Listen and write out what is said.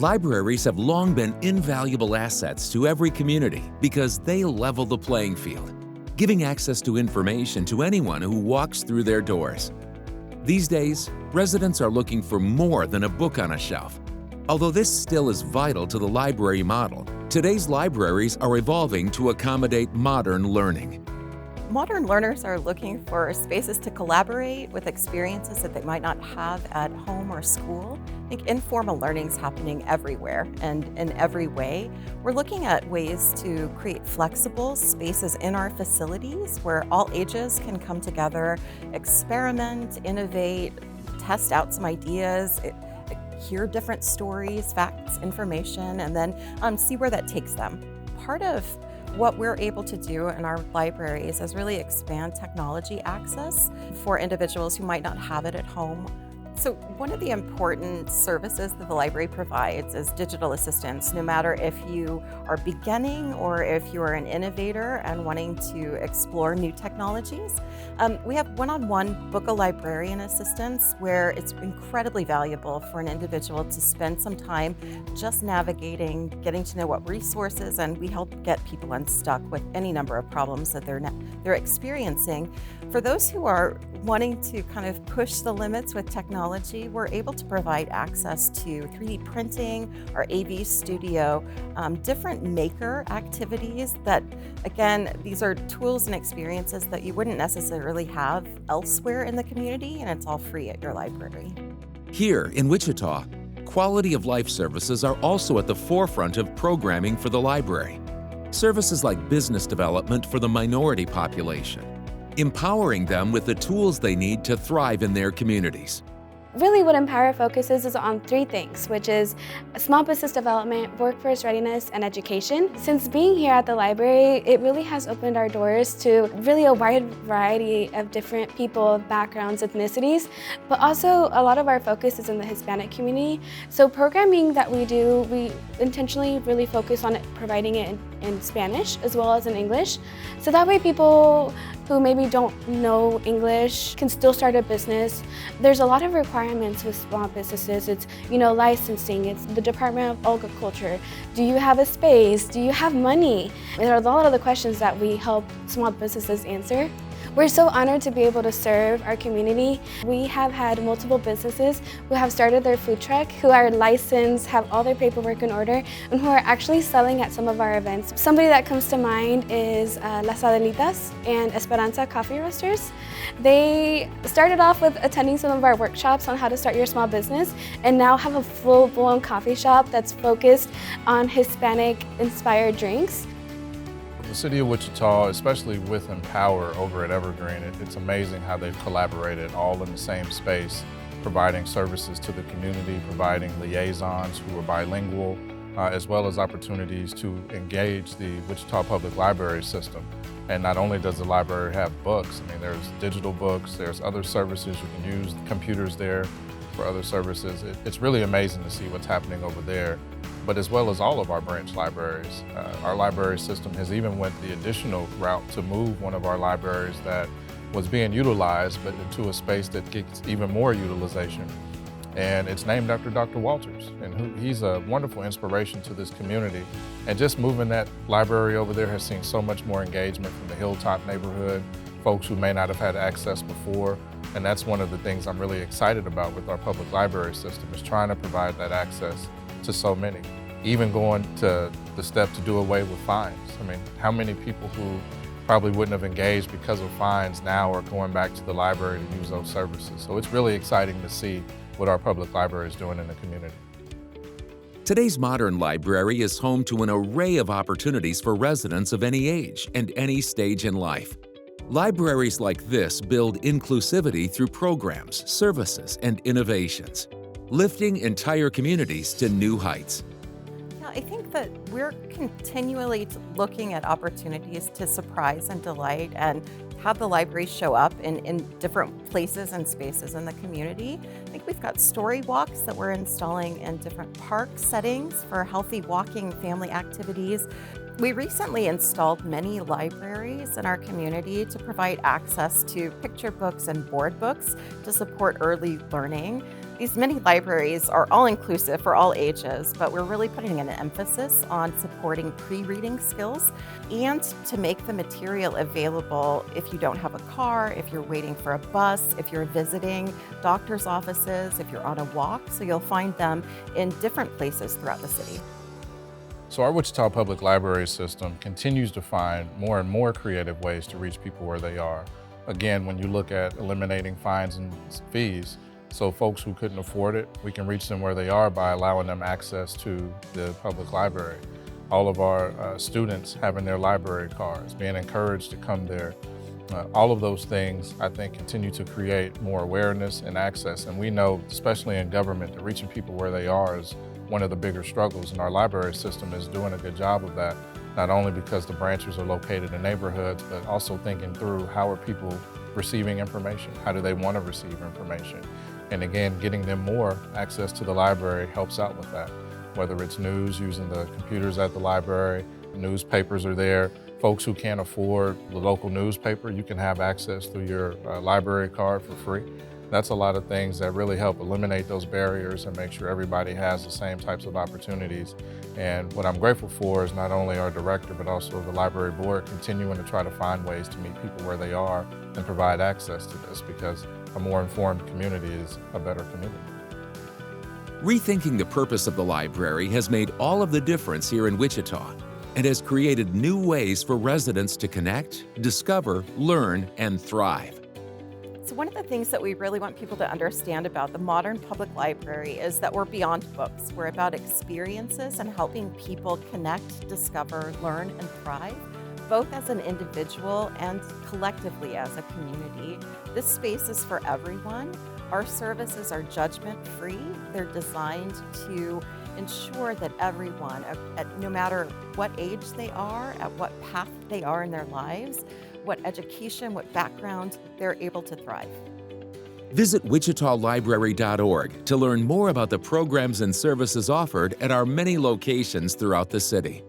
Libraries have long been invaluable assets to every community because they level the playing field, giving access to information to anyone who walks through their doors. These days, residents are looking for more than a book on a shelf. Although this still is vital to the library model, today's libraries are evolving to accommodate modern learning. Modern learners are looking for spaces to collaborate with experiences that they might not have at home or school. I think informal learning is happening everywhere and in every way. We're looking at ways to create flexible spaces in our facilities where all ages can come together, experiment, innovate, test out some ideas, hear different stories, facts, information, and then see where that takes them. Part of what we're able to do in our libraries is really expand technology access for individuals who might not have it at home. So one of the important services that the library provides is digital assistance, no matter if you are beginning or if you are an innovator and wanting to explore new technologies. We have one-on-one book-a-librarian assistance where it's incredibly valuable for an individual to spend some time just navigating, getting to know what resources, and we help get people unstuck with any number of problems that they're experiencing. For those who are wanting to kind of push the limits with technology, we're able to provide access to 3D printing, our AV studio, different maker activities that, again, these are tools and experiences that you wouldn't necessarily have elsewhere in the community, and it's all free at your library. Here in Wichita, quality of life services are also at the forefront of programming for the library. Services like business development for the minority population, empowering them with the tools they need to thrive in their communities. Really what Empower focuses is on three things, which is small business development, workforce readiness, and education. Since being here at the library, it really has opened our doors to really a wide variety of different people, backgrounds, ethnicities, but also a lot of our focus is in the Hispanic community. So programming that we do, we intentionally really focus on providing it in Spanish as well as in English. So that way people who maybe don't know English can still start a business. There's a lot of requirements with small businesses. It's, licensing, it's the Department of Agriculture. Do you have a space? Do you have money? There are a lot of the questions that we help small businesses answer. We're so honored to be able to serve our community. We have had multiple businesses who have started their food truck, who are licensed, have all their paperwork in order, and who are actually selling at some of our events. Somebody that comes to mind is Las Adelitas and Esperanza Coffee Roasters. They started off with attending some of our workshops on how to start your small business and now have a full-blown coffee shop that's focused on Hispanic-inspired drinks. The City of Wichita, especially with Empower over at Evergreen, it's amazing how they've collaborated all in the same space, providing services to the community, providing liaisons who are bilingual, as well as opportunities to engage the Wichita Public Library system. And not only does the library have books, there's digital books, there's other services, you can use computers there for other services. It's really amazing to see what's happening over there, but as well as all of our branch libraries. Our library system has even went the additional route to move one of our libraries that was being utilized, but into a space that gets even more utilization. And it's named after Dr. Walters, and he's a wonderful inspiration to this community. And just moving that library over there has seen so much more engagement from the Hilltop neighborhood, folks who may not have had access before. And that's one of the things I'm really excited about with our public library system, is trying to provide that access to so many. Even going to the step to do away with fines. How many people who probably wouldn't have engaged because of fines now are going back to the library to use those services. So it's really exciting to see what our public library is doing in the community. Today's modern library is home to an array of opportunities for residents of any age and any stage in life. Libraries like this build inclusivity through programs, services, and innovations, lifting entire communities to new heights. I think that we're continually looking at opportunities to surprise and delight and have the library show up in different places and spaces in the community. I think we've got story walks that we're installing in different park settings for healthy walking family activities. We recently installed many libraries in our community to provide access to picture books and board books to support early learning. These mini libraries are all inclusive for all ages, but we're really putting an emphasis on supporting pre-reading skills and to make the material available if you don't have a car, if you're waiting for a bus, if you're visiting doctor's offices, if you're on a walk. So you'll find them in different places throughout the city. So our Wichita Public Library system continues to find more and more creative ways to reach people where they are. Again, when you look at eliminating fines and fees, so folks who couldn't afford it, we can reach them where they are by allowing them access to the public library. All of our students having their library cards, being encouraged to come there. All of those things, I think, continue to create more awareness and access. And we know, especially in government, that reaching people where they are is one of the bigger struggles, and our library system is doing a good job of that, not only because the branches are located in neighborhoods, but also thinking through how are people receiving information? How do they want to receive information? And again, getting them more access to the library helps out with that. Whether it's news, using the computers at the library, newspapers are there. Folks who can't afford the local newspaper, you can have access through your library card for free. That's a lot of things that really help eliminate those barriers and make sure everybody has the same types of opportunities. And what I'm grateful for is not only our director, but also the library board continuing to try to find ways to meet people where they are and provide access to this, because a more informed community is a better community. Rethinking the purpose of the library has made all of the difference here in Wichita and has created new ways for residents to connect, discover, learn, and thrive. So one of the things that we really want people to understand about the modern public library is that we're beyond books. We're about experiences and helping people connect, discover, learn, and thrive, both as an individual and collectively as a community. This space is for everyone. Our services are judgment-free. They're designed to ensure that everyone, no matter what age they are, at what path they are in their lives, what education, what background, they're able to thrive. Visit wichitalibrary.org to learn more about the programs and services offered at our many locations throughout the city.